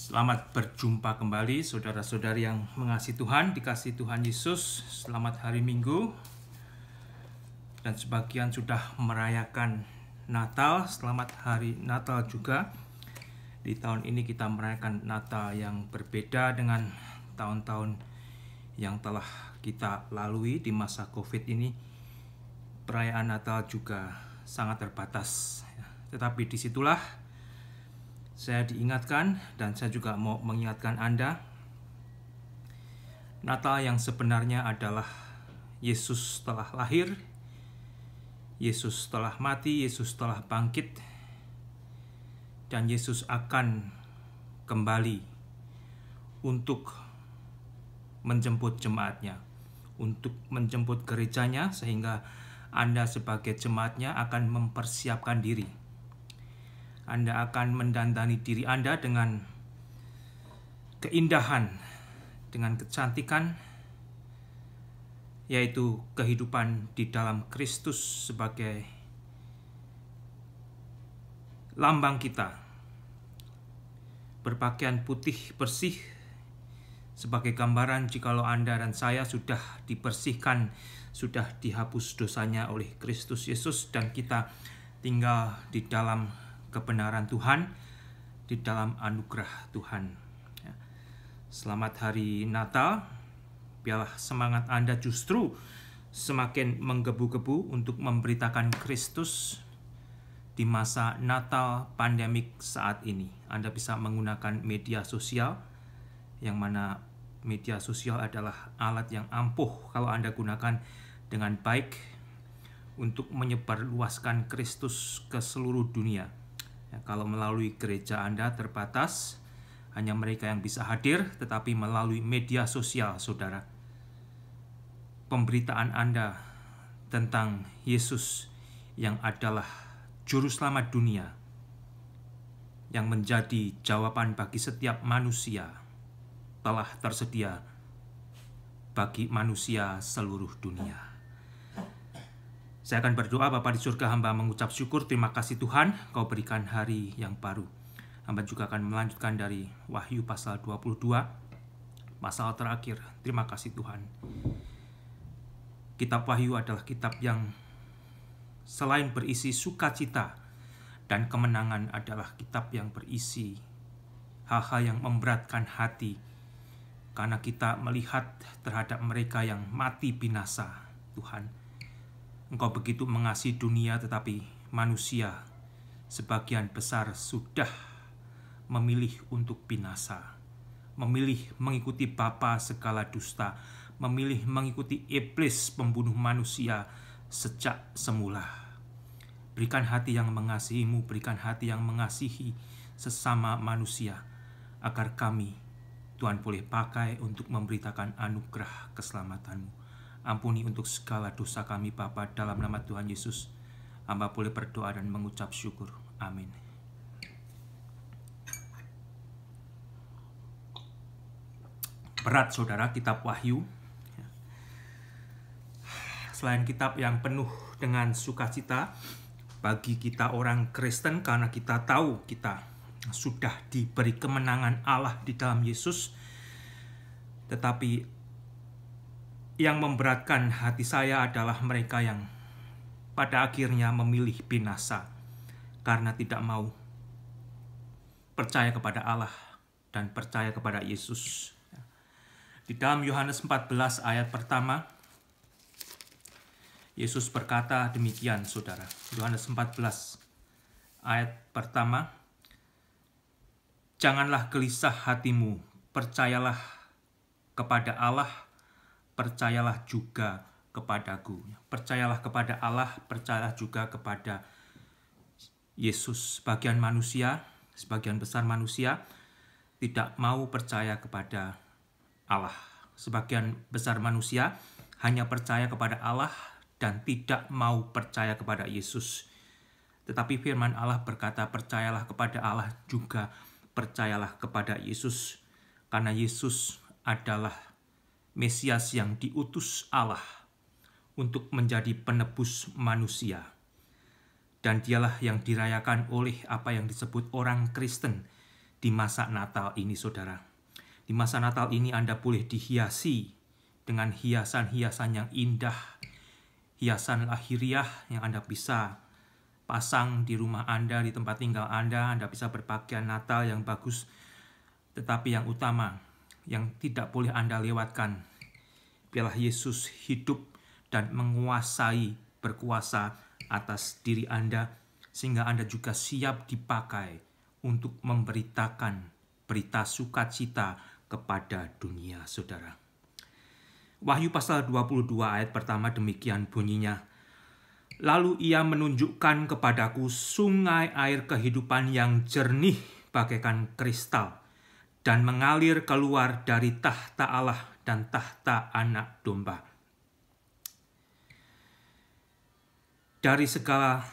Selamat berjumpa kembali saudara-saudari yang mengasihi Tuhan, dikasihi Tuhan Yesus. Selamat hari Minggu. Dan sebagian sudah merayakan Natal. Selamat hari Natal juga. Di tahun ini kita merayakan Natal yang berbeda dengan tahun-tahun yang telah kita lalui di masa Covid ini. Perayaan Natal juga sangat terbatas. Tetapi disitulah saya diingatkan, dan saya juga mau mengingatkan Anda, Natal yang sebenarnya adalah Yesus telah lahir, Yesus telah mati, Yesus telah bangkit, dan Yesus akan kembali untuk menjemput jemaatnya, untuk menjemput gerejanya, sehingga Anda sebagai jemaatnya akan mempersiapkan diri. Anda akan mendandani diri Anda dengan keindahan, dengan kecantikan, yaitu kehidupan di dalam Kristus sebagai lambang kita. Berpakaian putih bersih sebagai gambaran jikalau Anda dan saya sudah dibersihkan, sudah dihapus dosanya oleh Kristus Yesus, dan kita tinggal di dalam kebenaran Tuhan, di dalam anugerah Tuhan. Selamat hari Natal. Biarlah semangat Anda justru semakin menggebu-gebu untuk memberitakan Kristus di masa Natal pandemik saat ini. Anda bisa menggunakan media sosial, yang mana media sosial adalah alat yang ampuh kalau Anda gunakan dengan baik untuk menyebarluaskan Kristus ke seluruh dunia. Kalau melalui gereja Anda terbatas, hanya mereka yang bisa hadir, tetapi melalui media sosial, saudara, pemberitaan Anda tentang Yesus yang adalah Juru Selamat dunia, yang menjadi jawaban bagi setiap manusia, telah tersedia bagi manusia seluruh dunia. Saya akan berdoa. Bapa di surga, hamba mengucap syukur, terima kasih Tuhan, Kau berikan hari yang baru. Hamba juga akan melanjutkan dari Wahyu pasal 22, pasal terakhir. Terima kasih Tuhan. Kitab Wahyu adalah kitab yang selain berisi sukacita dan kemenangan, adalah kitab yang berisi hal-hal yang memberatkan hati, karena kita melihat terhadap mereka yang mati binasa. Tuhan, Engkau begitu mengasihi dunia, tetapi manusia sebagian besar sudah memilih untuk binasa, memilih mengikuti bapa segala dusta, memilih mengikuti iblis pembunuh manusia sejak semula. Berikan hati yang mengasihi-Mu, berikan hati yang mengasihi sesama manusia, agar kami, Tuhan, boleh pakai untuk memberitakan anugerah keselamatan-Mu. Ampuni untuk segala dosa kami Bapa, dalam nama Tuhan Yesus. Hamba boleh berdoa dan mengucap syukur. Amin. Berat saudara kitab Wahyu. Selain kitab yang penuh dengan sukacita bagi kita orang Kristen, karena kita tahu kita sudah diberi kemenangan Allah di dalam Yesus, tetapi yang memberatkan hati saya adalah mereka yang pada akhirnya memilih binasa karena tidak mau percaya kepada Allah dan percaya kepada Yesus. Di dalam Yohanes 14 ayat pertama, Yesus berkata demikian, saudara. Yohanes 14 ayat pertama, "Janganlah gelisah hatimu, percayalah kepada Allah, percayalah juga kepadaku." Percayalah kepada Allah, percayalah juga kepada Yesus. Sebagian besar manusia tidak mau percaya kepada Allah. Sebagian besar manusia hanya percaya kepada Allah dan tidak mau percaya kepada Yesus. Tetapi firman Allah berkata, percayalah kepada Allah juga percayalah kepada Yesus, karena Yesus adalah Mesias yang diutus Allah untuk menjadi penebus manusia. Dan dialah yang dirayakan oleh apa yang disebut orang Kristen di masa Natal ini, saudara. Di masa Natal ini Anda boleh dihiasi dengan hiasan-hiasan yang indah, hiasan lahiriah yang Anda bisa pasang di rumah Anda, di tempat tinggal Anda. Anda bisa berpakaian Natal yang bagus. Tetapi yang utama, yang tidak boleh Anda lewatkan, biarlah Yesus hidup dan menguasai, berkuasa atas diri Anda, sehingga Anda juga siap dipakai untuk memberitakan berita sukacita kepada dunia, saudara. Wahyu pasal 22 ayat pertama demikian bunyinya. Lalu ia menunjukkan kepadaku sungai air kehidupan yang jernih bagaikan kristal, dan mengalir keluar dari tahta Allah dan tahta Anak Domba. Dari segala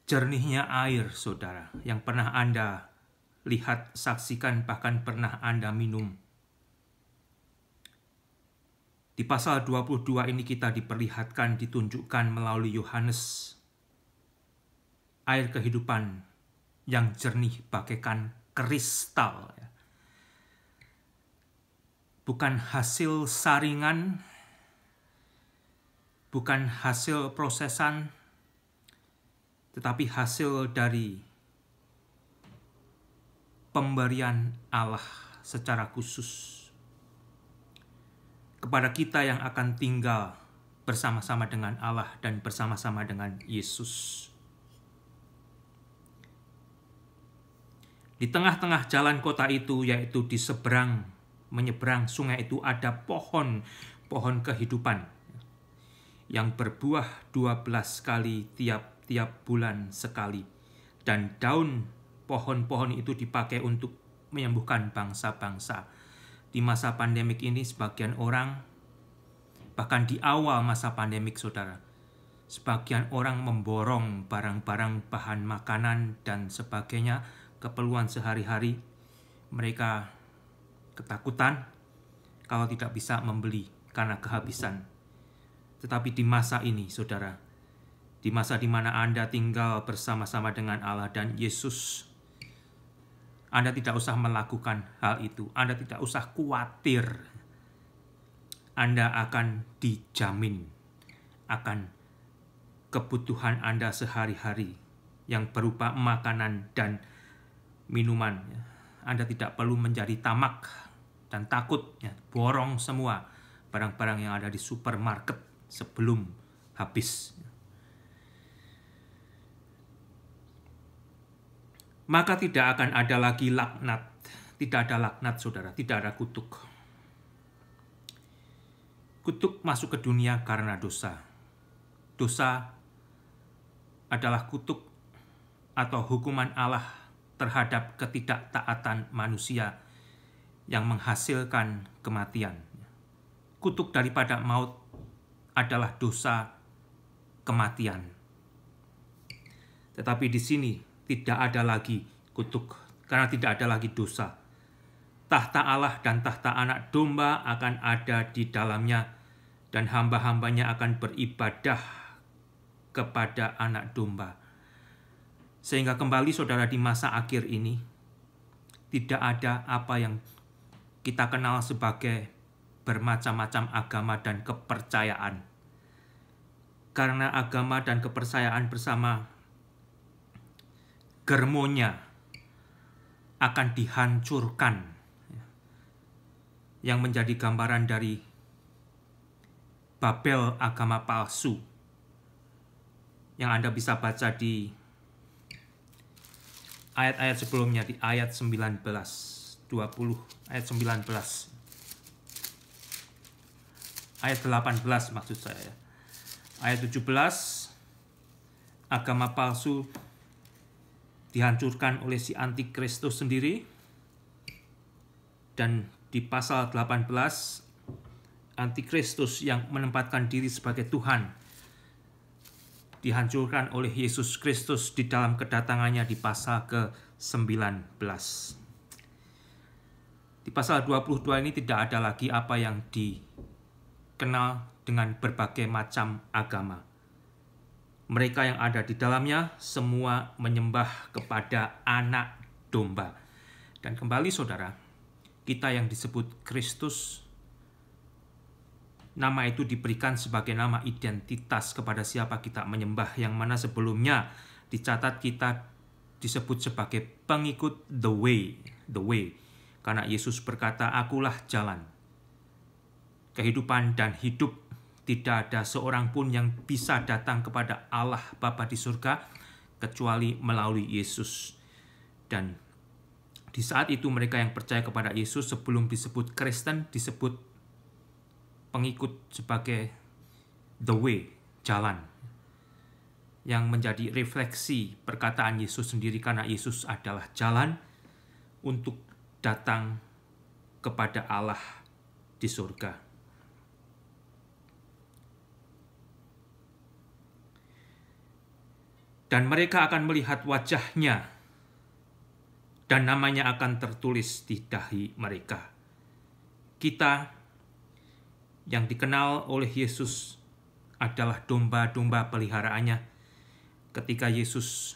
jernihnya air, saudara, yang pernah Anda lihat, saksikan, bahkan pernah Anda minum. Di pasal 22 ini kita diperlihatkan, ditunjukkan melalui Yohanes, air kehidupan yang jernih bagaikan kristal. Bukan hasil saringan, bukan hasil prosesan, tetapi hasil dari pemberian Allah secara khusus kepada kita yang akan tinggal bersama-sama dengan Allah dan bersama-sama dengan Yesus. Di tengah-tengah jalan kota itu, yaitu di seberang, menyeberang sungai itu, ada pohon kehidupan yang berbuah 12 kali tiap bulan sekali. Dan daun pohon-pohon itu dipakai untuk menyembuhkan bangsa-bangsa. Di masa pandemik ini, sebagian orang, bahkan di awal masa pandemik, saudara, sebagian orang memborong barang-barang bahan makanan dan sebagainya, keperluan sehari-hari. Mereka ketakutan kalau tidak bisa membeli karena kehabisan. Tetapi di masa ini, saudara, di masa di mana Anda tinggal bersama-sama dengan Allah dan Yesus, Anda tidak usah melakukan hal itu. Anda tidak usah khawatir. Anda akan dijamin akan kebutuhan Anda sehari-hari yang berupa makanan dan minuman. Anda tidak perlu menjadi tamak dan takut, borong semua barang-barang yang ada di supermarket sebelum habis. Maka tidak akan ada lagi laknat. Tidak ada laknat, saudara. Tidak ada kutuk. Kutuk masuk ke dunia karena dosa. Dosa adalah kutuk atau hukuman Allah terhadap ketidaktaatan manusia yang menghasilkan kematian. Kutuk daripada maut adalah dosa, kematian. Tetapi di sini tidak ada lagi kutuk, karena tidak ada lagi dosa. Tahta Allah dan tahta Anak Domba akan ada di dalamnya, dan hamba-hambanya akan beribadah kepada Anak Domba. Sehingga kembali, saudara, di masa akhir ini, tidak ada apa yang kita kenal sebagai bermacam-macam agama dan kepercayaan. Karena agama dan kepercayaan bersama germonya akan dihancurkan, yang menjadi gambaran dari Babel agama palsu yang Anda bisa baca di ayat-ayat sebelumnya, di ayat 19, 20, ayat 19, ayat 18 maksud saya. Ayat 17, agama palsu dihancurkan oleh si antikristus sendiri. Dan di pasal 18, antikristus yang menempatkan diri sebagai Tuhan dihancurkan oleh Yesus Kristus di dalam kedatangannya di pasal ke-19. Di pasal 22 ini tidak ada lagi apa yang dikenal dengan berbagai macam agama. Mereka yang ada di dalamnya semua menyembah kepada Anak Domba. Dan kembali saudara, kita yang disebut Kristus, nama itu diberikan sebagai nama identitas kepada siapa kita menyembah, yang mana sebelumnya dicatat kita disebut sebagai pengikut the way. Karena Yesus berkata, akulah jalan, kehidupan dan hidup. Tidak ada seorang pun yang bisa datang kepada Allah Bapa di surga kecuali melalui Yesus. Dan di saat itu mereka yang percaya kepada Yesus sebelum disebut Kristen disebut pengikut sebagai the way, jalan. Yang menjadi refleksi perkataan Yesus sendiri, karena Yesus adalah jalan untuk datang kepada Allah di surga. Dan mereka akan melihat wajahnya, dan namanya akan tertulis di dahi mereka. Kita yang dikenal oleh Yesus adalah domba-domba peliharaannya. Ketika Yesus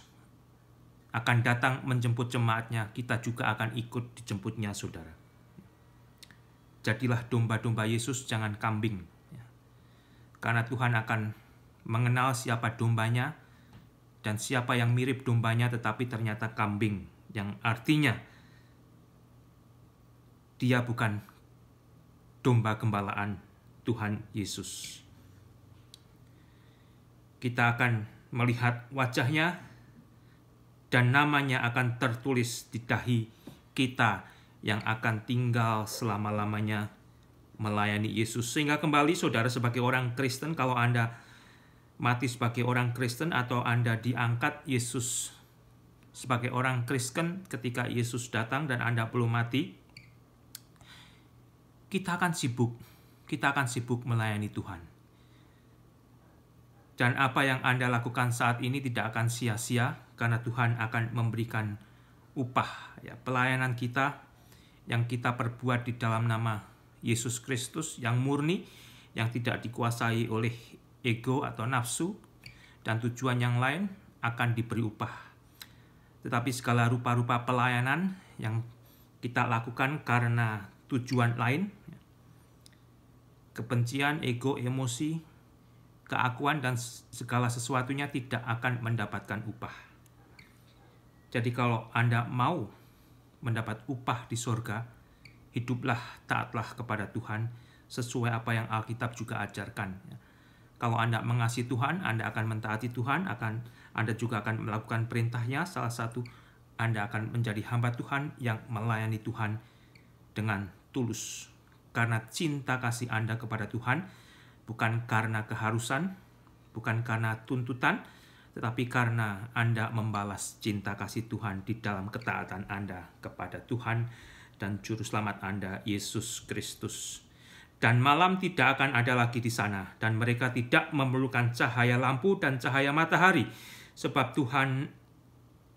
akan datang menjemput jemaatnya, kita juga akan ikut dijemputnya, saudara. Jadilah domba-domba Yesus, jangan kambing. Karena Tuhan akan mengenal siapa dombanya, dan siapa yang mirip dombanya tetapi ternyata kambing, yang artinya dia bukan domba gembalaan Tuhan Yesus. Kita akan melihat wajahnya, dan namanya akan tertulis di dahi kita yang akan tinggal selama-lamanya melayani Yesus. Sehingga kembali saudara, sebagai orang Kristen, kalau Anda mati sebagai orang Kristen atau Anda diangkat Yesus sebagai orang Kristen ketika Yesus datang dan Anda belum mati, kita akan sibuk melayani Tuhan. Dan apa yang Anda lakukan saat ini tidak akan sia-sia, karena Tuhan akan memberikan upah. Pelayanan kita yang kita perbuat di dalam nama Yesus Kristus yang murni, yang tidak dikuasai oleh ego atau nafsu dan tujuan yang lain, akan diberi upah. Tetapi segala rupa-rupa pelayanan yang kita lakukan karena tujuan lain, kebencian, ego, emosi, keakuan, dan segala sesuatunya tidak akan mendapatkan upah. Jadi kalau Anda mau mendapat upah di surga, hiduplah, taatlah kepada Tuhan sesuai apa yang Alkitab juga ajarkan. Kalau Anda mengasihi Tuhan, Anda akan mentaati Tuhan, Anda juga akan melakukan perintahnya. Salah satu, Anda akan menjadi hamba Tuhan yang melayani Tuhan dengan tulus. Karena cinta kasih Anda kepada Tuhan, bukan karena keharusan, bukan karena tuntutan, tetapi karena Anda membalas cinta kasih Tuhan di dalam ketaatan Anda kepada Tuhan dan Juru Selamat Anda, Yesus Kristus. Dan malam tidak akan ada lagi di sana, dan mereka tidak memerlukan cahaya lampu dan cahaya matahari, sebab Tuhan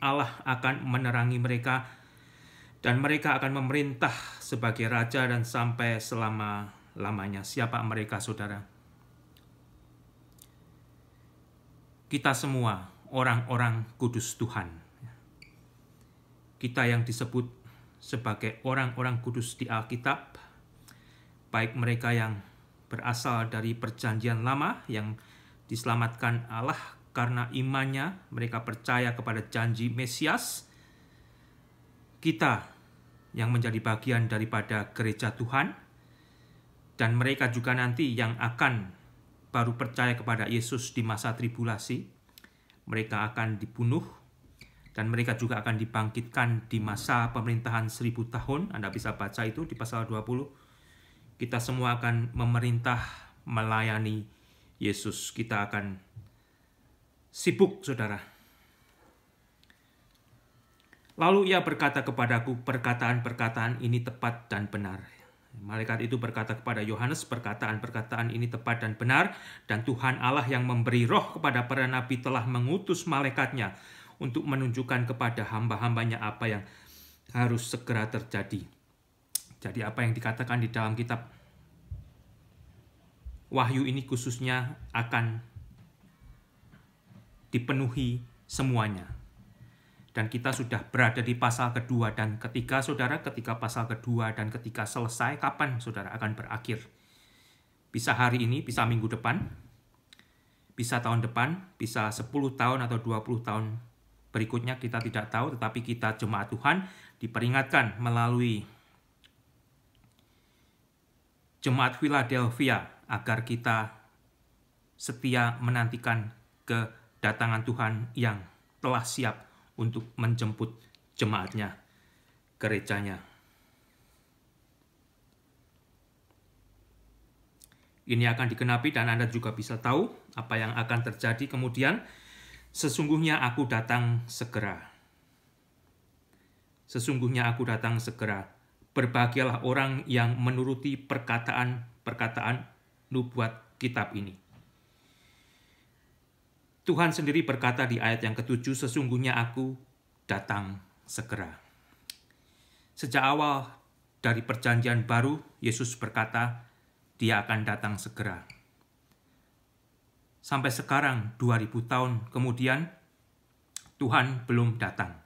Allah akan menerangi mereka, dan mereka akan memerintah sebagai raja dan sampai selama-lamanya. Siapa mereka, saudara? Kita semua orang-orang kudus Tuhan. Kita yang disebut sebagai orang-orang kudus di Alkitab, baik mereka yang berasal dari perjanjian lama yang diselamatkan Allah karena imannya, mereka percaya kepada janji Mesias. Kita yang menjadi bagian daripada gereja Tuhan, dan mereka juga nanti yang akan baru percaya kepada Yesus di masa tribulasi. Mereka akan dibunuh, dan mereka juga akan dibangkitkan di masa pemerintahan 1000 tahun. Anda bisa baca itu di pasal 20. Kita semua akan memerintah melayani Yesus. Kita akan sibuk, saudara. Lalu ia berkata kepadaku, perkataan-perkataan ini tepat dan benar. Malaikat itu berkata kepada Yohanes, perkataan-perkataan ini tepat dan benar, dan Tuhan Allah yang memberi roh kepada para nabi telah mengutus malaikatnya untuk menunjukkan kepada hamba-hambanya apa yang harus segera terjadi. Jadi apa yang dikatakan di dalam kitab Wahyu ini khususnya akan dipenuhi semuanya. Dan kita sudah berada di pasal kedua, dan ketika pasal kedua dan ketika selesai, kapan saudara akan berakhir? Bisa hari ini, bisa minggu depan, bisa tahun depan, bisa 10 tahun atau 20 tahun berikutnya, kita tidak tahu. Tetapi kita jemaat Tuhan diperingatkan melalui Jemaat Philadelphia agar kita setia menantikan kedatangan Tuhan yang telah siap untuk menjemput jemaatnya, gerejanya. Ini akan digenapi dan Anda juga bisa tahu apa yang akan terjadi kemudian. Sesungguhnya aku datang segera. Sesungguhnya aku datang segera. Berbahagialah orang yang menuruti perkataan nubuat kitab ini. Tuhan sendiri berkata di ayat yang ke-7, sesungguhnya aku datang segera. Sejak awal dari perjanjian baru, Yesus berkata, dia akan datang segera. Sampai sekarang, 2000 tahun kemudian, Tuhan belum datang.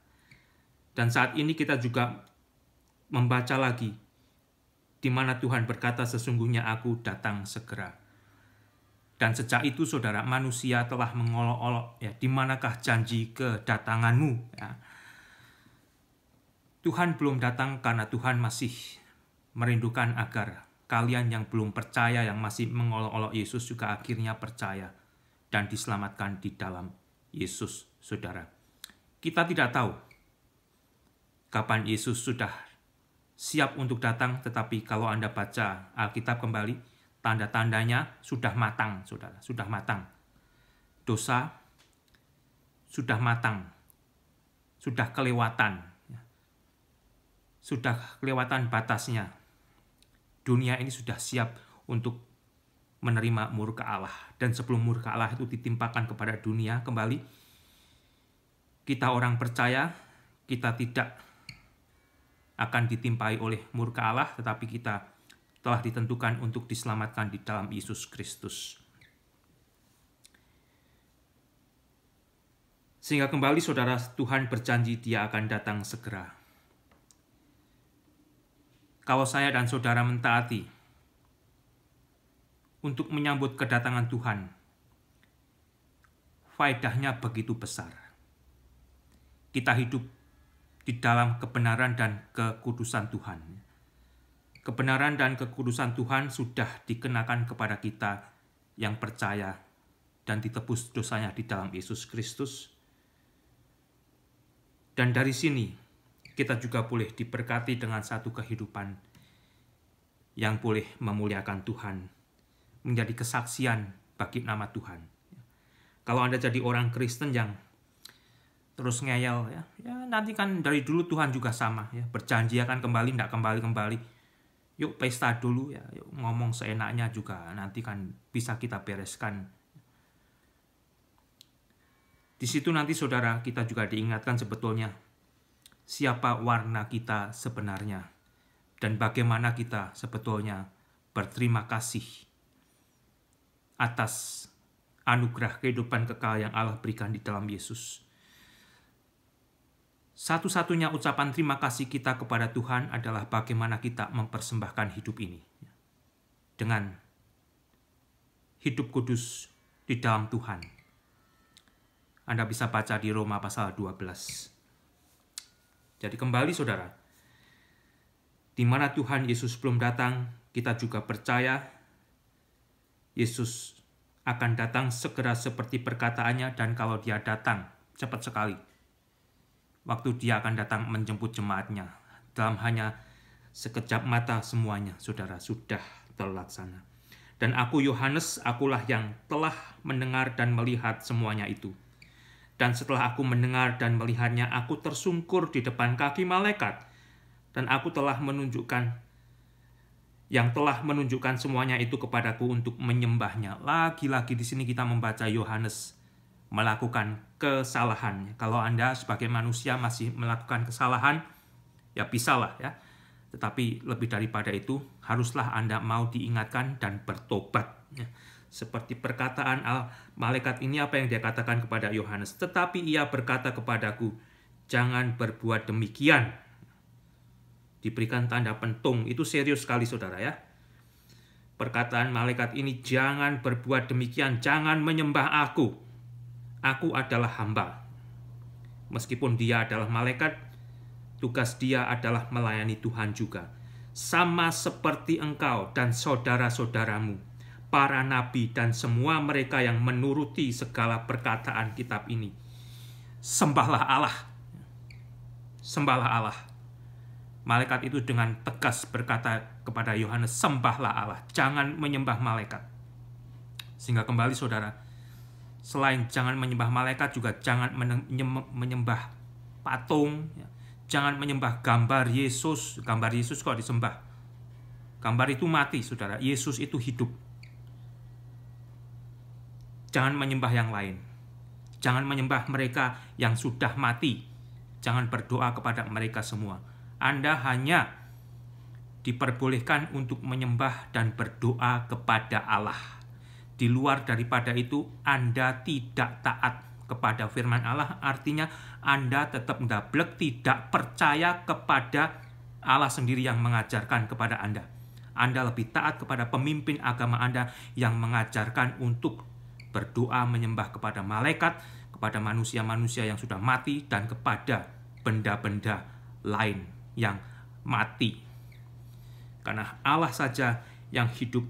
Dan saat ini kita juga membaca lagi, di mana Tuhan berkata, sesungguhnya aku datang segera. Dan sejak itu, saudara, manusia telah mengolok-olok, ya, di manakah janji kedatanganmu? Ya. Tuhan belum datang karena Tuhan masih merindukan agar kalian yang belum percaya, yang masih mengolok-olok Yesus juga akhirnya percaya dan diselamatkan di dalam Yesus, saudara. Kita tidak tahu kapan Yesus sudah siap untuk datang, tetapi kalau Anda baca Alkitab kembali, tanda-tandanya sudah matang, saudara, sudah matang. Dosa sudah matang, sudah kelewatan, sudah kelewatan batasnya. Dunia ini sudah siap untuk menerima murka Allah. Dan sebelum murka Allah itu ditimpakan kepada dunia kembali, kita orang percaya, kita tidak akan ditimpai oleh murka Allah, tetapi kita telah ditentukan untuk diselamatkan di dalam Yesus Kristus. Sehingga kembali saudara, Tuhan berjanji dia akan datang segera. Kalau saya dan saudara mentaati untuk menyambut kedatangan Tuhan, faedahnya begitu besar. Kita hidup di dalam kebenaran dan kekudusan Tuhan. Kebenaran dan kekudusan Tuhan sudah dikenakan kepada kita yang percaya dan ditebus dosanya di dalam Yesus Kristus. Dan dari sini kita juga boleh diberkati dengan satu kehidupan yang boleh memuliakan Tuhan, menjadi kesaksian bagi nama Tuhan. Kalau Anda jadi orang Kristen yang terus ngeyel, ya nanti kan dari dulu Tuhan juga sama, ya berjanji akan kembali, tidak kembali. Yuk pesta dulu, ya yuk ngomong seenaknya juga, nanti kan bisa kita bereskan. Di situ nanti saudara, kita juga diingatkan sebetulnya siapa warna kita sebenarnya dan bagaimana kita sebetulnya berterima kasih atas anugerah kehidupan kekal yang Allah berikan di dalam Yesus. Satu-satunya ucapan terima kasih kita kepada Tuhan adalah bagaimana kita mempersembahkan hidup ini dengan hidup kudus di dalam Tuhan. Anda bisa baca di Roma pasal 12. Jadi kembali saudara, di mana Tuhan Yesus belum datang, kita juga percaya Yesus akan datang segera seperti perkataannya, dan kalau dia datang cepat sekali. Waktu dia akan datang menjemput jemaatnya, dalam hanya sekejap mata semuanya, saudara, sudah terlaksana. Dan aku Yohanes, akulah yang telah mendengar dan melihat semuanya itu. Dan setelah aku mendengar dan melihatnya, aku tersungkur di depan kaki malaikat. Dan aku telah menunjukkan semuanya itu kepadaku untuk menyembahnya. Lagi-lagi di sini kita membaca Yohanes melakukan kesalahan. Kalau Anda sebagai manusia masih melakukan kesalahan, ya bisalah ya. Tetapi lebih daripada itu, haruslah Anda mau diingatkan dan bertobat. Ya. Seperti perkataan malaikat ini, apa yang dia katakan kepada Yohanes. Tetapi ia berkata kepadaku, jangan berbuat demikian. Diberikan tanda pentung, itu serius sekali saudara ya. Perkataan malaikat ini, jangan berbuat demikian, jangan menyembah aku. Aku adalah hamba. Meskipun dia adalah malaikat, tugas dia adalah melayani Tuhan juga. Sama seperti engkau dan saudara-saudaramu, para nabi dan semua mereka yang menuruti segala perkataan kitab ini. Sembahlah Allah. Sembahlah Allah. Malaikat itu dengan tegas berkata kepada Yohanes, sembahlah Allah, jangan menyembah malaikat. Sehingga kembali saudara, selain jangan menyembah malaikat, juga jangan menyembah patung, jangan menyembah gambar Yesus. Gambar Yesus kok disembah? Gambar itu mati saudara, Yesus itu hidup. Jangan menyembah yang lain. Jangan menyembah mereka yang sudah mati. Jangan berdoa kepada mereka semua. Anda hanya diperbolehkan untuk menyembah dan berdoa kepada Allah. Di luar daripada itu, Anda tidak taat kepada firman Allah. Artinya Anda tetap ndablek, tidak percaya kepada Allah sendiri yang mengajarkan kepada Anda. Anda lebih taat kepada pemimpin agama Anda yang mengajarkan untuk berdoa menyembah kepada malaikat, kepada manusia-manusia yang sudah mati, dan kepada benda-benda lain yang mati. Karena Allah saja yang hidup,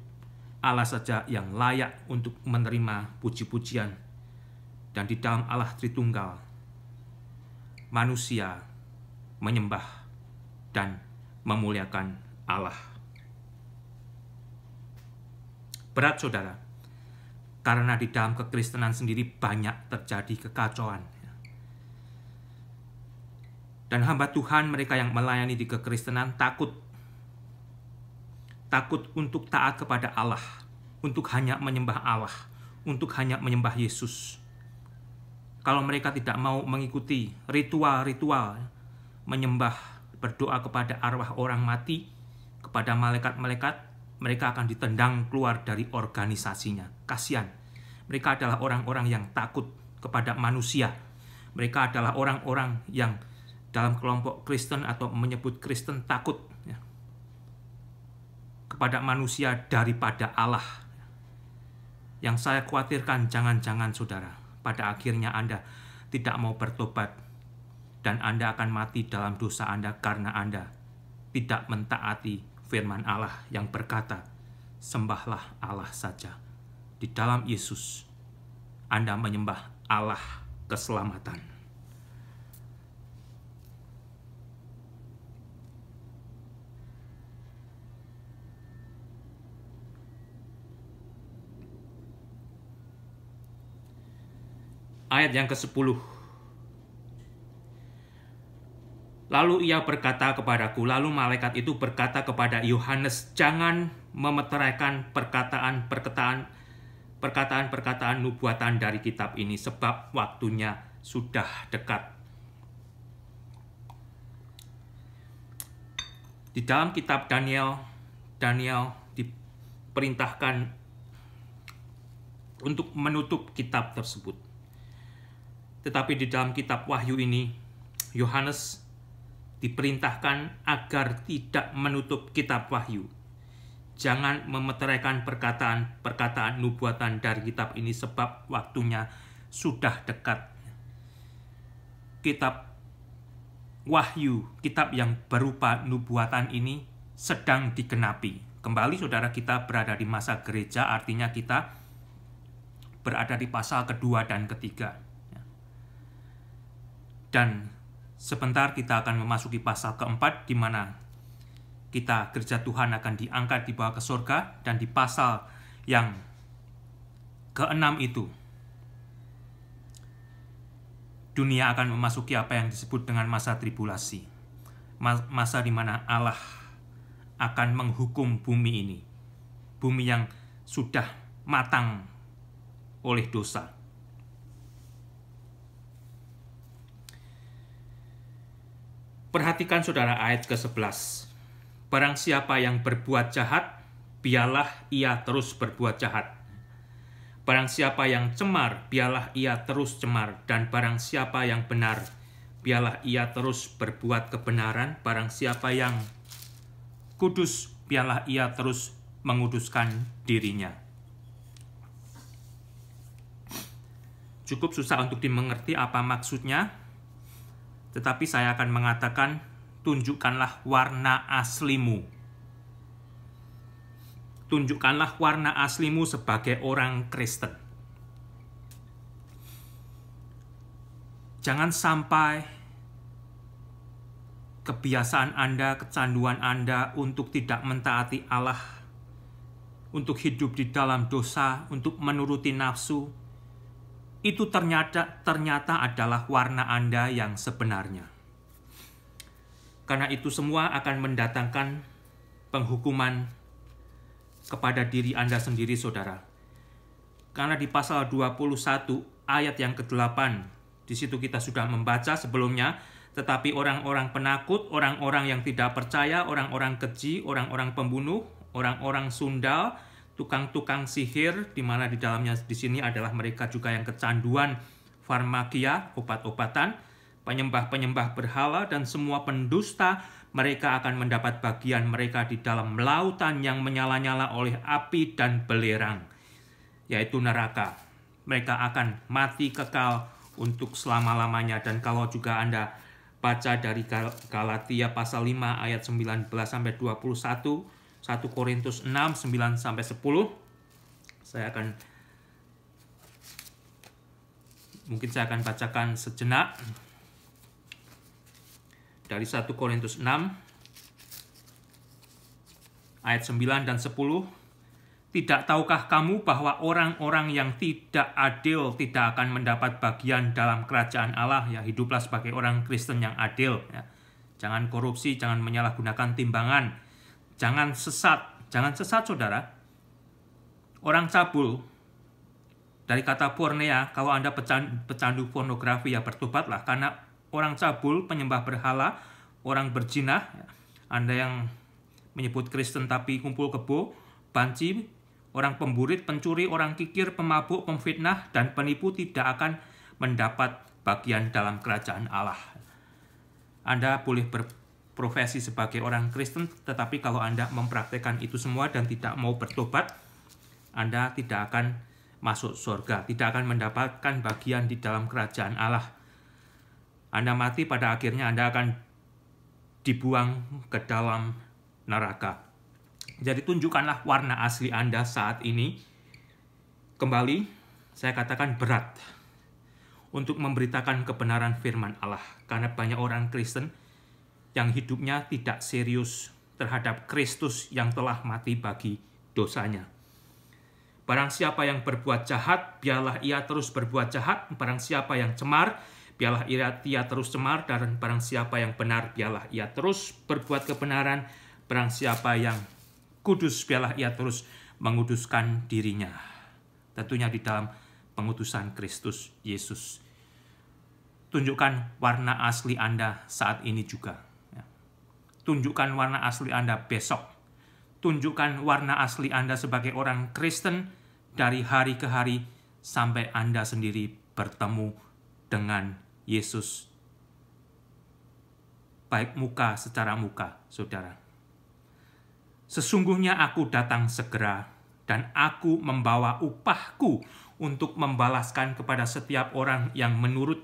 Allah saja yang layak untuk menerima puji-pujian. Dan di dalam Allah Tritunggal, manusia menyembah dan memuliakan Allah. Berat saudara, karena di dalam kekristenan sendiri banyak terjadi kekacauan. Dan hamba Tuhan, mereka yang melayani di kekristenan, takut untuk taat kepada Allah, untuk hanya menyembah Allah, untuk hanya menyembah Yesus. Kalau mereka tidak mau mengikuti ritual-ritual menyembah, berdoa kepada arwah orang mati, kepada malaikat-malaikat, mereka akan ditendang keluar dari organisasinya. Kasihan. Mereka adalah orang-orang yang takut kepada manusia. Mereka adalah orang-orang yang dalam kelompok Kristen atau menyebut Kristen takut kepada manusia daripada Allah. Yang saya khawatirkan, jangan-jangan saudara, pada akhirnya Anda tidak mau bertobat dan Anda akan mati dalam dosa Anda karena Anda tidak mentaati firman Allah yang berkata, sembahlah Allah saja. Di dalam Yesus, Anda menyembah Allah keselamatan. Ayat yang ke-10. Lalu ia berkata kepadaku, lalu malaikat itu berkata kepada Yohanes, jangan memeteraikan perkataan-perkataan nubuatan dari kitab ini, sebab waktunya sudah dekat. Di dalam kitab Daniel diperintahkan untuk menutup kitab tersebut. Tetapi di dalam kitab Wahyu ini, Yohanes diperintahkan agar tidak menutup kitab Wahyu. Jangan memeteraikan perkataan nubuatan dari kitab ini, sebab waktunya sudah dekat. Kitab Wahyu, kitab yang berupa nubuatan ini sedang digenapi. Kembali saudara, kita berada di masa gereja, artinya kita berada di pasal kedua dan ketiga. Dan sebentar kita akan memasuki pasal keempat, di mana kita gereja Tuhan akan diangkat dibawa ke surga. Dan di pasal yang keenam itu, dunia akan memasuki apa yang disebut dengan masa tribulasi. Masa di mana Allah akan menghukum bumi ini. Bumi yang sudah matang oleh dosa. Perhatikan saudara ayat ke-11. Barang siapa yang berbuat jahat, biarlah ia terus berbuat jahat. Barang siapa yang cemar, biarlah ia terus cemar. Dan barang siapa yang benar, biarlah ia terus berbuat kebenaran. Barang siapa yang kudus, biarlah ia terus menguduskan dirinya. Cukup susah untuk dimengerti apa maksudnya, tetapi saya akan mengatakan, tunjukkanlah warna aslimu. Tunjukkanlah warna aslimu sebagai orang Kristen. Jangan sampai kebiasaan Anda, kecanduan Anda untuk tidak mentaati Allah, untuk hidup di dalam dosa, untuk menuruti nafsu, itu ternyata adalah warna Anda yang sebenarnya. Karena itu semua akan mendatangkan penghukuman kepada diri Anda sendiri, saudara. Karena di pasal 21 ayat yang ke-8, di situ kita sudah membaca sebelumnya, tetapi orang-orang penakut, orang-orang yang tidak percaya, orang-orang keji, orang-orang pembunuh, orang-orang sundal, tukang-tukang sihir, di mana di dalamnya di sini adalah mereka juga yang kecanduan farmakia, obat-obatan, penyembah-penyembah berhala, dan semua pendusta, mereka akan mendapat bagian mereka di dalam lautan yang menyala-nyala oleh api dan belerang, yaitu neraka. Mereka akan mati kekal untuk selama-lamanya. Dan kalau juga Anda baca dari Galatia pasal 5 ayat 19-21, 1 Korintus 6, 9-10, saya akan bacakan sejenak. Dari 1 Korintus 6, ayat 9 dan 10, tidak tahukah kamu bahwa orang-orang yang tidak adil tidak akan mendapat bagian dalam kerajaan Allah? Ya, hiduplah sebagai orang Kristen yang adil. Ya. Jangan korupsi, jangan menyalahgunakan timbangan, jangan sesat, saudara. Orang cabul, dari kata pornea, kalau Anda pecandu pornografi, ya bertobatlah, karena orang cabul, penyembah berhala, orang berzina, Anda yang menyebut Kristen tapi kumpul kebo, banci, orang pemburit, pencuri, orang kikir, pemabuk, pemfitnah, dan penipu tidak akan mendapat bagian dalam kerajaan Allah. Anda boleh berprofesi sebagai orang Kristen, tetapi kalau Anda mempraktekkan itu semua dan tidak mau bertobat, Anda tidak akan masuk surga, tidak akan mendapatkan bagian di dalam kerajaan Allah. Anda mati, pada akhirnya Anda akan dibuang ke dalam neraka. Jadi tunjukkanlah warna asli Anda saat ini. Kembali, saya katakan berat untuk memberitakan kebenaran firman Allah. Karena banyak orang Kristen yang hidupnya tidak serius terhadap Kristus yang telah mati bagi dosanya. Barang siapa yang berbuat jahat, biarlah ia terus berbuat jahat. Barang siapa yang cemar, biarlah ia terus cemar, dan barang siapa yang benar, biarlah ia terus berbuat kebenaran. Barang siapa yang kudus, biarlah ia terus menguduskan dirinya. Tentunya di dalam pengutusan Kristus Yesus. Tunjukkan warna asli Anda saat ini juga. Tunjukkan warna asli Anda besok. Tunjukkan warna asli Anda sebagai orang Kristen dari hari ke hari sampai Anda sendiri bertemu dengan Yesus, baik muka secara muka, saudara. Sesungguhnya aku datang segera, dan aku membawa upahku untuk membalaskan kepada setiap orang yang menurut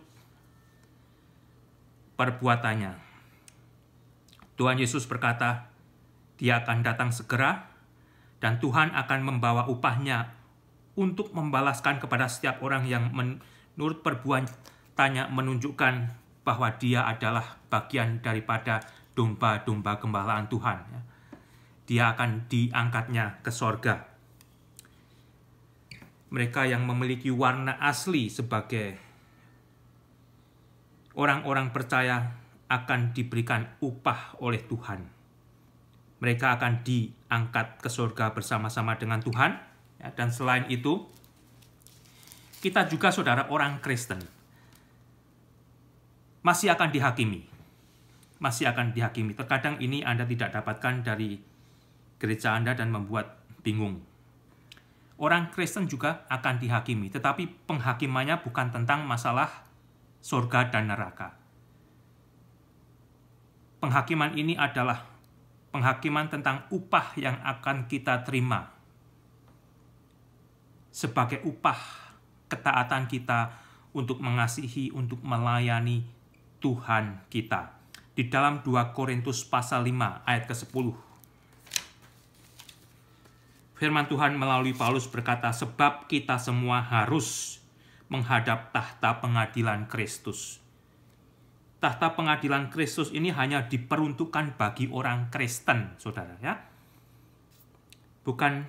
perbuatannya. Tuhan Yesus berkata, Dia akan datang segera, dan Tuhan akan membawa upahnya untuk membalaskan kepada setiap orang yang menurut perbuatannya menunjukkan bahwa dia adalah bagian daripada domba-domba gembalaan Tuhan. Dia akan diangkatnya ke sorga. Mereka yang memiliki warna asli sebagai orang-orang percaya akan diberikan upah oleh Tuhan. Mereka akan diangkat ke sorga bersama-sama dengan Tuhan. Dan selain itu, kita juga, saudara, orang Kristen masih akan dihakimi. Masih akan dihakimi. Terkadang ini Anda tidak dapatkan dari gereja Anda dan membuat bingung. Orang Kristen juga akan dihakimi, tetapi penghakimannya bukan tentang masalah surga dan neraka. Penghakiman ini adalah penghakiman tentang upah yang akan kita terima sebagai upah ketaatan kita untuk mengasihi, untuk melayani Tuhan kita. Di dalam 2 Korintus pasal 5 ayat ke-10. Firman Tuhan melalui Paulus berkata, sebab kita semua harus menghadap tahta pengadilan Kristus. Tahta pengadilan Kristus ini hanya diperuntukkan bagi orang Kristen, saudara, ya. Bukan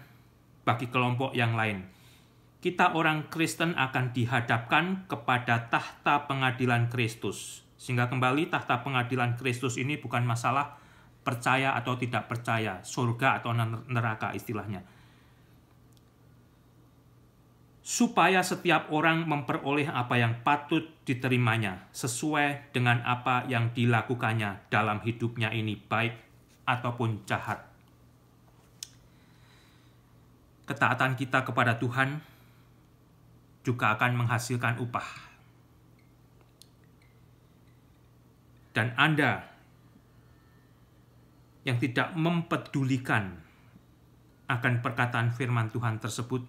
bagi kelompok yang lain. Kita orang Kristen akan dihadapkan kepada tahta pengadilan Kristus. Sehingga kembali tahta pengadilan Kristus ini bukan masalah percaya atau tidak percaya, surga atau neraka istilahnya. Supaya setiap orang memperoleh apa yang patut diterimanya, sesuai dengan apa yang dilakukannya dalam hidupnya ini, baik ataupun jahat. Ketaatan kita kepada Tuhan juga akan menghasilkan upah. Dan Anda yang tidak mempedulikan akan perkataan firman Tuhan tersebut,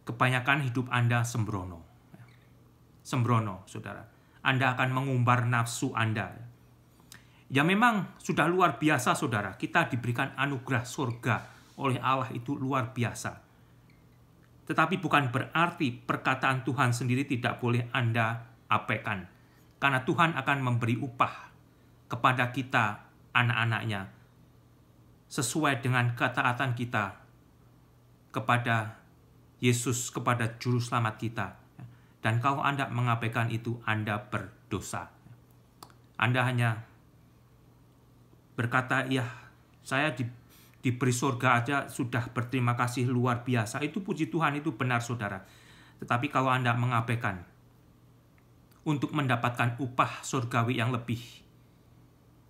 kebanyakan hidup Anda sembrono. Sembrono, saudara. Anda akan mengumbar nafsu Anda. Ya memang sudah luar biasa, saudara. Kita diberikan anugerah surga oleh Allah, itu luar biasa. Tetapi bukan berarti perkataan Tuhan sendiri tidak boleh Anda abaikan. Karena Tuhan akan memberi upah kepada kita, anak-anaknya, sesuai dengan ketaatan kita kepada Yesus, kepada Juru Selamat kita. Dan kalau Anda mengabaikan itu, Anda berdosa. Anda hanya berkata, ya saya diberi surga aja sudah berterima kasih luar biasa. Itu puji Tuhan, itu benar, saudara. Tetapi kalau Anda mengabaikan untuk mendapatkan upah surgawi yang lebih,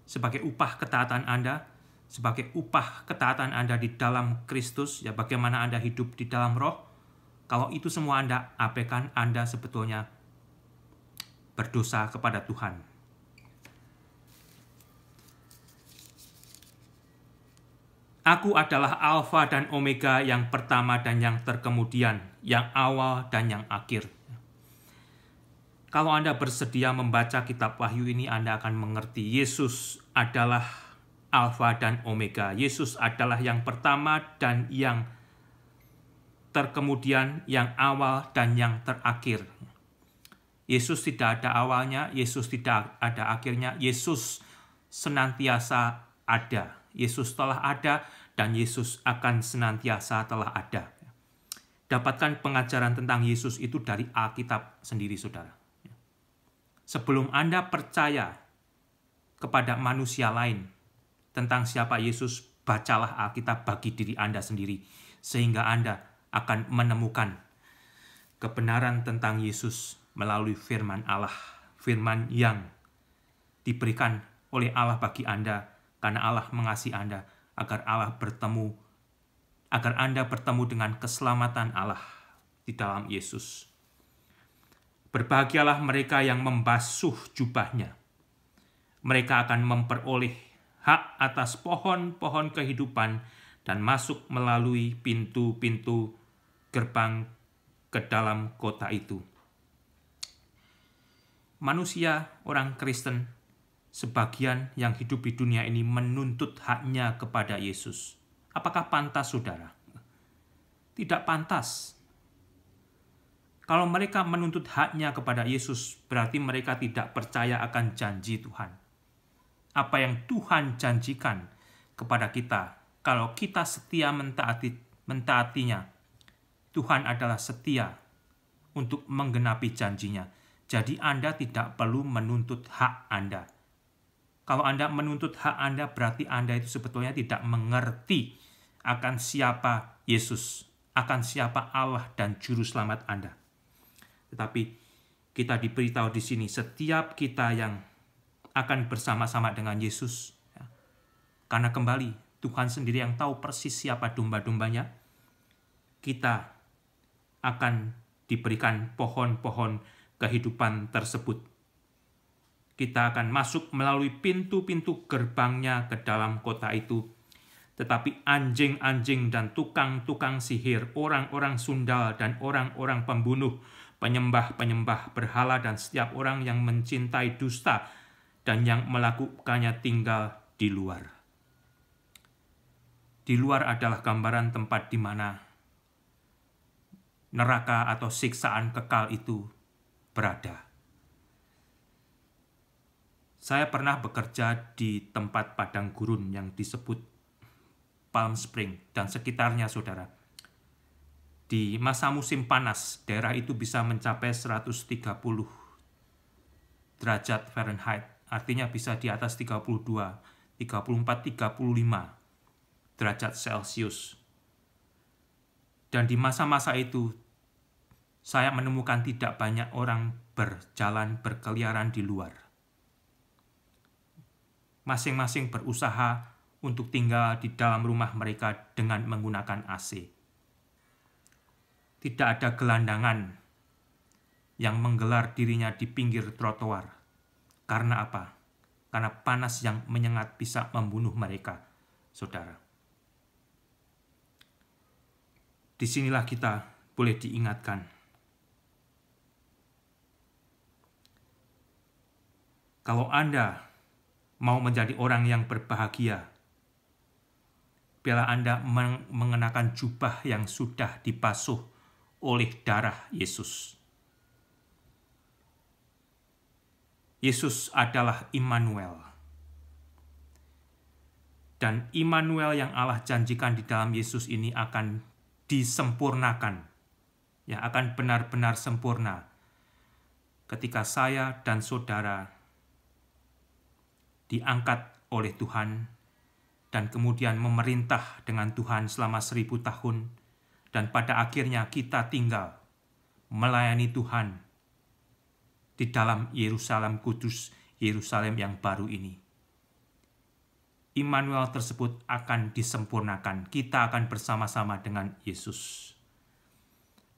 sebagai upah ketaatan Anda, sebagai upah ketaatan Anda di dalam Kristus, ya bagaimana Anda hidup di dalam roh, kalau itu semua Anda abaikan, Anda sebetulnya berdosa kepada Tuhan. Aku adalah Alfa dan Omega, yang pertama dan yang terkemudian, yang awal dan yang akhir. Kalau Anda bersedia membaca kitab Wahyu ini, Anda akan mengerti Yesus adalah Alfa dan Omega. Yesus adalah yang pertama dan yang terkemudian, yang awal dan yang terakhir. Yesus tidak ada awalnya, Yesus tidak ada akhirnya, Yesus senantiasa ada. Yesus telah ada dan Yesus akan senantiasa telah ada. Dapatkan pengajaran tentang Yesus itu dari Alkitab sendiri, saudara. Sebelum Anda percaya kepada manusia lain tentang siapa Yesus, bacalah Alkitab bagi diri Anda sendiri, sehingga Anda akan menemukan kebenaran tentang Yesus melalui firman Allah, firman yang diberikan oleh Allah bagi Anda, karena Allah mengasihi Anda, agar Anda bertemu dengan keselamatan Allah di dalam Yesus. Berbahagialah mereka yang membasuh jubahnya. Mereka akan memperoleh hak atas pohon-pohon kehidupan dan masuk melalui pintu-pintu gerbang ke dalam kota itu. Manusia, orang Kristen, sebagian yang hidup di dunia ini menuntut haknya kepada Yesus. Apakah pantas, saudara? Tidak pantas. Kalau mereka menuntut haknya kepada Yesus, berarti mereka tidak percaya akan janji Tuhan. Apa yang Tuhan janjikan kepada kita, kalau kita setia mentaatinya, Tuhan adalah setia untuk menggenapi janjinya. Jadi Anda tidak perlu menuntut hak Anda. Kalau Anda menuntut hak Anda, berarti Anda itu sebetulnya tidak mengerti akan siapa Yesus, akan siapa Allah dan Juru Selamat Anda. Tetapi kita diberitahu di sini, setiap kita yang akan bersama-sama dengan Yesus, ya, karena kembali Tuhan sendiri yang tahu persis siapa domba-dombanya, kita akan diberikan pohon-pohon kehidupan tersebut. Kita akan masuk melalui pintu-pintu gerbangnya ke dalam kota itu. Tetapi anjing-anjing dan tukang-tukang sihir, orang-orang sundal dan orang-orang pembunuh, penyembah-penyembah berhala dan setiap orang yang mencintai dusta dan yang melakukannya tinggal di luar. Di luar adalah gambaran tempat di mana neraka atau siksaan kekal itu berada. Saya pernah bekerja di tempat padang gurun yang disebut Palm Spring dan sekitarnya, saudara. Di masa musim panas, daerah itu bisa mencapai 130 derajat Fahrenheit. Artinya bisa di atas 32, 34, 35 derajat Celcius. Dan di masa-masa itu, saya menemukan tidak banyak orang berjalan berkeliaran di luar. Masing-masing berusaha untuk tinggal di dalam rumah mereka dengan menggunakan AC. Tidak ada gelandangan yang menggelar dirinya di pinggir trotoar. Karena apa? Karena panas yang menyengat bisa membunuh mereka, saudara. Disinilah kita boleh diingatkan. Kalau Anda mau menjadi orang yang berbahagia, biarlah Anda mengenakan jubah yang sudah dibasuh oleh darah Yesus. Yesus adalah Immanuel. Dan Immanuel yang Allah janjikan di dalam Yesus ini akan disempurnakan. Ya, akan benar-benar sempurna ketika saya dan saudara diangkat oleh Tuhan dan kemudian memerintah dengan Tuhan selama 1000 tahun, dan pada akhirnya kita tinggal melayani Tuhan di dalam Yerusalem kudus, Yerusalem yang baru ini. Immanuel tersebut akan disempurnakan. Kita akan bersama-sama dengan Yesus.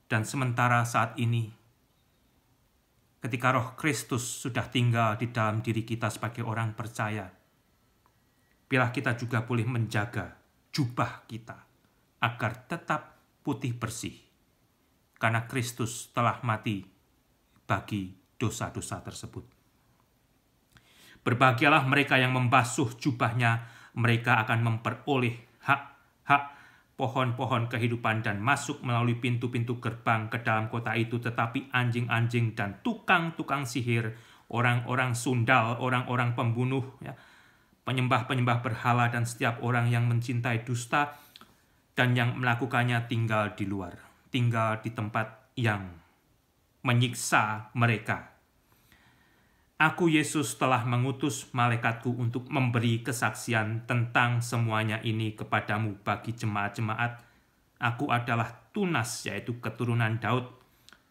Dan sementara saat ini, ketika Roh Kristus sudah tinggal di dalam diri kita sebagai orang percaya, biarlah kita juga boleh menjaga jubah kita agar tetap putih bersih, karena Kristus telah mati bagi dosa-dosa tersebut. Berbahagialah mereka yang membasuh jubahnya, mereka akan memperoleh hak-hak pohon-pohon kehidupan dan masuk melalui pintu-pintu gerbang ke dalam kota itu. Tetapi anjing-anjing dan tukang-tukang sihir, orang-orang sundal, orang-orang pembunuh, ya, penyembah-penyembah berhala dan setiap orang yang mencintai dusta dan yang melakukannya tinggal di luar, tinggal di tempat yang menyiksa mereka. Aku, Yesus, telah mengutus malaikatku untuk memberi kesaksian tentang semuanya ini kepadamu bagi jemaat-jemaat. Aku adalah Tunas, yaitu keturunan Daud,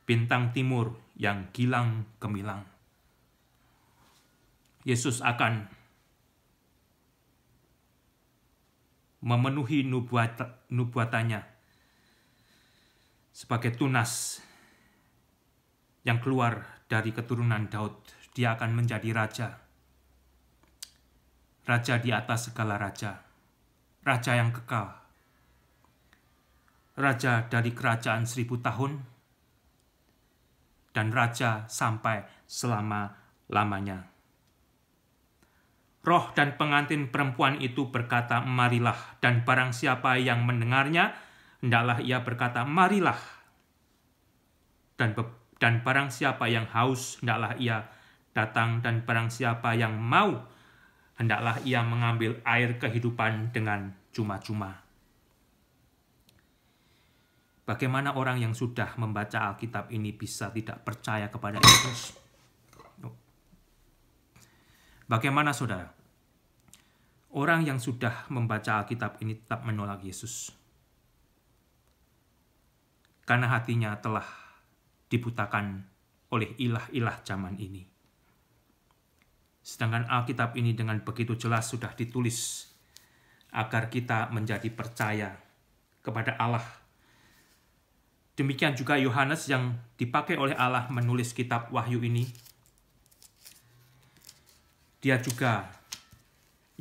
bintang timur yang gilang gemilang. Yesus akan memenuhi nubuatannya sebagai Tunas yang keluar dari keturunan Daud. Dia akan menjadi raja. Raja di atas segala raja. Raja yang kekal. Raja dari kerajaan 1000 tahun. Dan raja sampai selama-lamanya. Roh dan pengantin perempuan itu berkata, marilah. Dan barang siapa yang mendengarnya, hendaklah ia berkata, marilah. Dan barang siapa yang haus, hendaklah ia datang, dan barang siapa yang mau, hendaklah ia mengambil air kehidupan dengan cuma-cuma. Bagaimana orang yang sudah membaca Alkitab ini bisa tidak percaya kepada Yesus? Bagaimana, saudara? Orang yang sudah membaca Alkitab ini tetap menolak Yesus. Karena hatinya telah dibutakan oleh ilah-ilah zaman ini. Sedangkan Alkitab ini dengan begitu jelas sudah ditulis agar kita menjadi percaya kepada Allah. Demikian juga Yohanes yang dipakai oleh Allah menulis kitab Wahyu ini. dia juga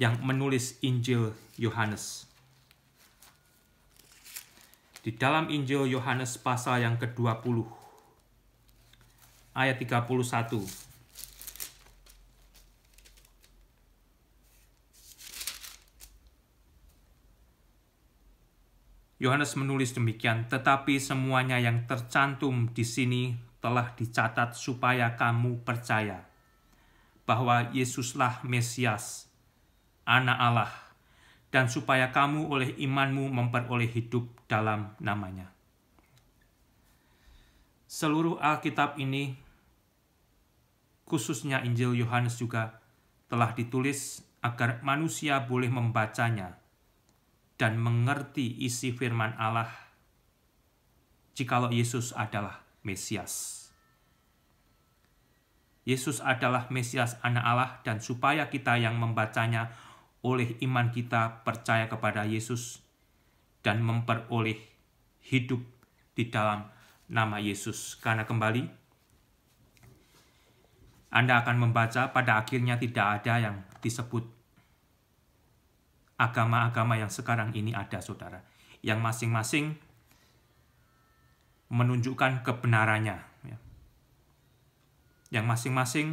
yang menulis Injil Yohanes. Di dalam Injil Yohanes pasal yang ke-20, ayat 31. Yohanes menulis demikian, tetapi semuanya yang tercantum di sini telah dicatat supaya kamu percaya bahwa Yesuslah Mesias, Anak Allah, dan supaya kamu oleh imanmu memperoleh hidup dalam namanya. Seluruh Alkitab ini, khususnya Injil Yohanes juga, telah ditulis agar manusia boleh membacanya dan mengerti isi firman Allah jikalau Yesus adalah Mesias. Yesus adalah Mesias Anak Allah, dan supaya kita yang membacanya oleh iman kita percaya kepada Yesus dan memperoleh hidup di dalam nama Yesus. Karena kembali, Anda akan membaca pada akhirnya tidak ada yang disebut agama-agama yang sekarang ini ada, saudara, yang masing-masing menunjukkan kebenarannya, ya. Yang masing-masing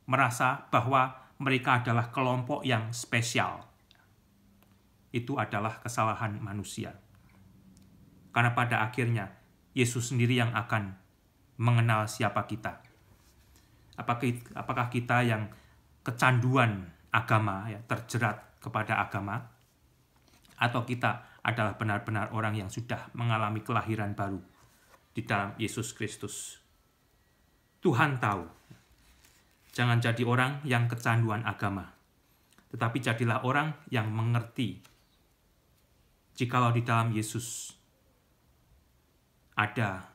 merasa bahwa mereka adalah kelompok yang spesial. Itu adalah kesalahan manusia. Karena pada akhirnya Yesus sendiri yang akan mengenal siapa kita. Apakah kita yang kecanduan agama, ya, terjerat kepada agama, atau kita adalah benar-benar orang yang sudah mengalami kelahiran baru di dalam Yesus Kristus. Tuhan tahu. Jangan jadi orang yang kecanduan agama, tetapi jadilah orang yang mengerti jikalau di dalam Yesus ada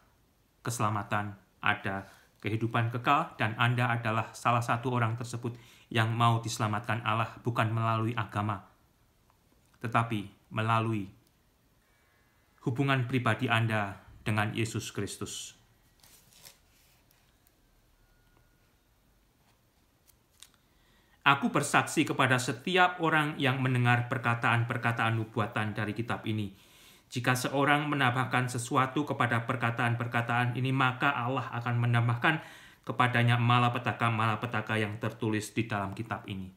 keselamatan, ada kehidupan kekal, dan Anda adalah salah satu orang tersebut yang mau diselamatkan Allah, bukan melalui agama, tetapi melalui hubungan pribadi Anda dengan Yesus Kristus. Aku bersaksi kepada setiap orang yang mendengar perkataan-perkataan nubuatan dari kitab ini. Jika seorang menambahkan sesuatu kepada perkataan-perkataan ini, maka Allah akan menambahkan kepadanya malapetaka-malapetaka yang tertulis di dalam kitab ini.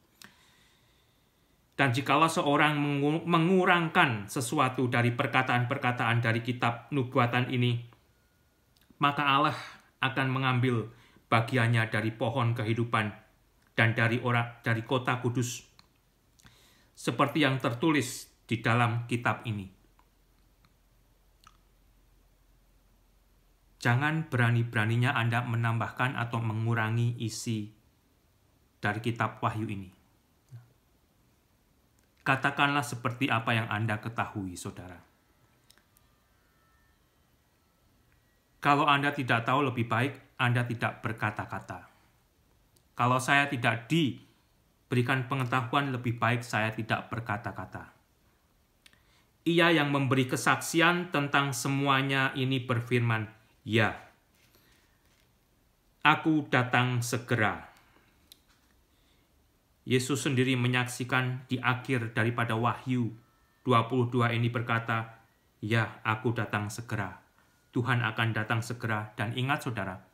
Dan jikalau seorang mengurangkan sesuatu dari perkataan-perkataan dari kitab nubuatan ini, maka Allah akan mengambil bagiannya dari pohon kehidupan dan dari kota kudus, seperti yang tertulis di dalam kitab ini. Jangan berani-beraninya Anda menambahkan atau mengurangi isi dari kitab Wahyu ini. Katakanlah seperti apa yang Anda ketahui, saudara. Kalau Anda tidak tahu, lebih baik Anda tidak berkata-kata. Kalau saya tidak diberikan pengetahuan, lebih baik saya tidak berkata-kata. Ia yang memberi kesaksian tentang semuanya ini berfirman, "Ya, aku datang segera." Yesus sendiri menyaksikan di akhir daripada Wahyu 22 ini berkata, "Ya, aku datang segera." Tuhan akan datang segera. Dan ingat, saudara,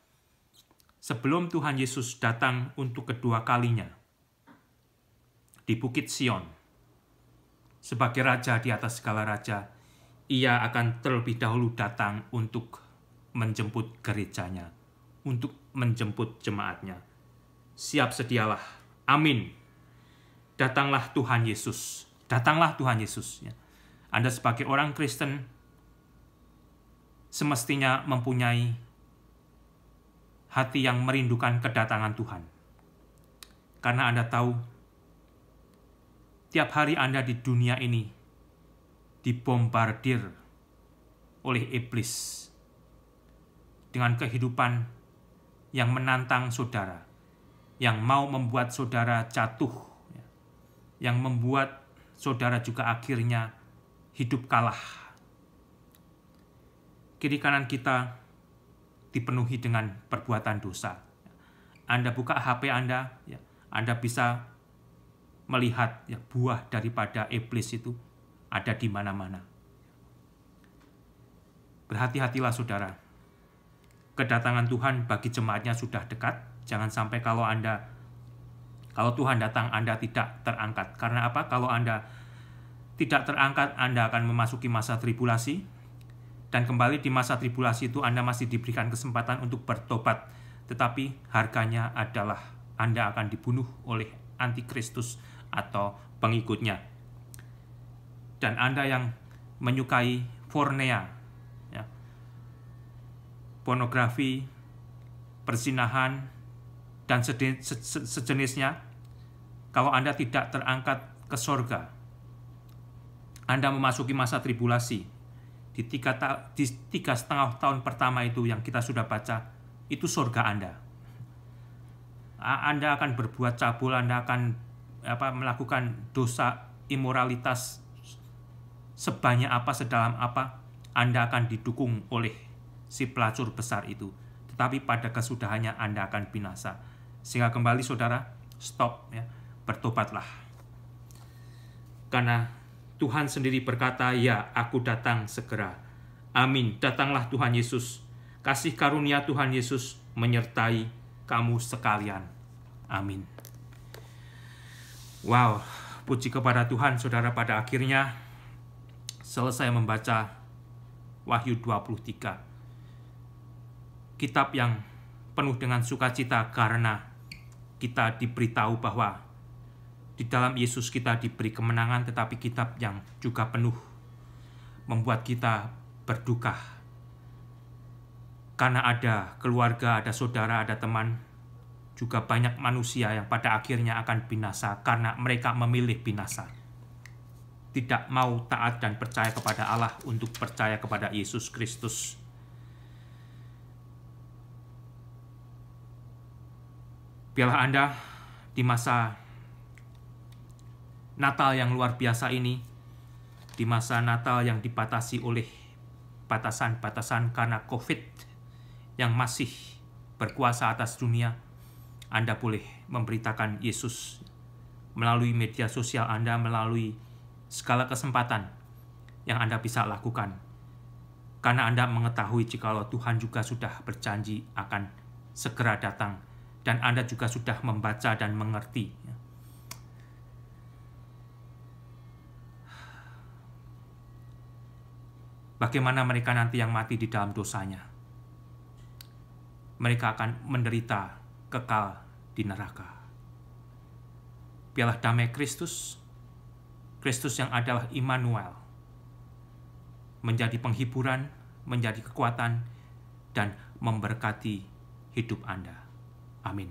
sebelum Tuhan Yesus datang untuk kedua kalinya di Bukit Sion sebagai Raja di atas segala raja, Ia akan terlebih dahulu datang untuk menjemput gerejanya, untuk menjemput jemaatnya. Siap sedialah. Amin. Datanglah Tuhan Yesus. Datanglah Tuhan Yesus. Anda sebagai orang Kristen semestinya mempunyai hati yang merindukan kedatangan Tuhan. Karena Anda tahu, tiap hari Anda di dunia ini dibombardir oleh iblis dengan kehidupan yang menantang saudara, yang mau membuat saudara jatuh, yang membuat saudara juga akhirnya hidup kalah. Kiri kanan kita dipenuhi dengan perbuatan dosa. Anda buka HP Anda, Anda bisa melihat ya, buah daripada iblis itu ada di mana-mana. Berhati-hatilah saudara. Kedatangan Tuhan bagi jemaatnya sudah dekat. Jangan sampai kalau Tuhan datang Anda tidak terangkat. Karena apa? Kalau Anda tidak terangkat, Anda akan memasuki masa tribulasi. Dan kembali di masa tribulasi itu Anda masih diberikan kesempatan untuk bertobat. Tetapi harganya adalah Anda akan dibunuh oleh antikristus atau pengikutnya. Dan Anda yang menyukai pornea, ya, pornografi, perzinahan, dan sejenisnya, kalau Anda tidak terangkat ke sorga, Anda memasuki masa tribulasi. Di 3,5 tahun pertama itu yang kita sudah baca, itu sorga Anda. Anda akan berbuat cabul, Anda akan melakukan dosa imoralitas sebanyak apa, sedalam apa, Anda akan didukung oleh si pelacur besar itu. Tetapi pada kesudahannya Anda akan binasa. Sehingga kembali saudara, stop, ya, bertobatlah. Karena Tuhan sendiri berkata, ya, aku datang segera. Amin, datanglah Tuhan Yesus. Kasih karunia Tuhan Yesus menyertai kamu sekalian. Amin. Wow, puji kepada Tuhan, saudara, pada akhirnya selesai membaca Wahyu 23. Kitab yang penuh dengan sukacita karena kita diberitahu bahwa di dalam Yesus kita diberi kemenangan, tetapi kitab yang juga penuh membuat kita berduka. Karena ada keluarga, ada saudara, ada teman, juga banyak manusia yang pada akhirnya akan binasa karena mereka memilih binasa. Tidak mau taat dan percaya kepada Allah untuk percaya kepada Yesus Kristus. Biarlah Anda di masa Natal yang luar biasa ini, di masa Natal yang dibatasi oleh batasan-batasan karena COVID yang masih berkuasa atas dunia, Anda boleh memberitakan Yesus melalui media sosial Anda, melalui segala kesempatan yang Anda bisa lakukan. Karena Anda mengetahui jikalau Tuhan juga sudah berjanji akan segera datang, dan Anda juga sudah membaca dan mengerti. Bagaimana mereka nanti yang mati di dalam dosanya? Mereka akan menderita kekal di neraka. Biarlah damai Kristus yang adalah Immanuel, menjadi penghiburan, menjadi kekuatan, dan memberkati hidup Anda. Amin.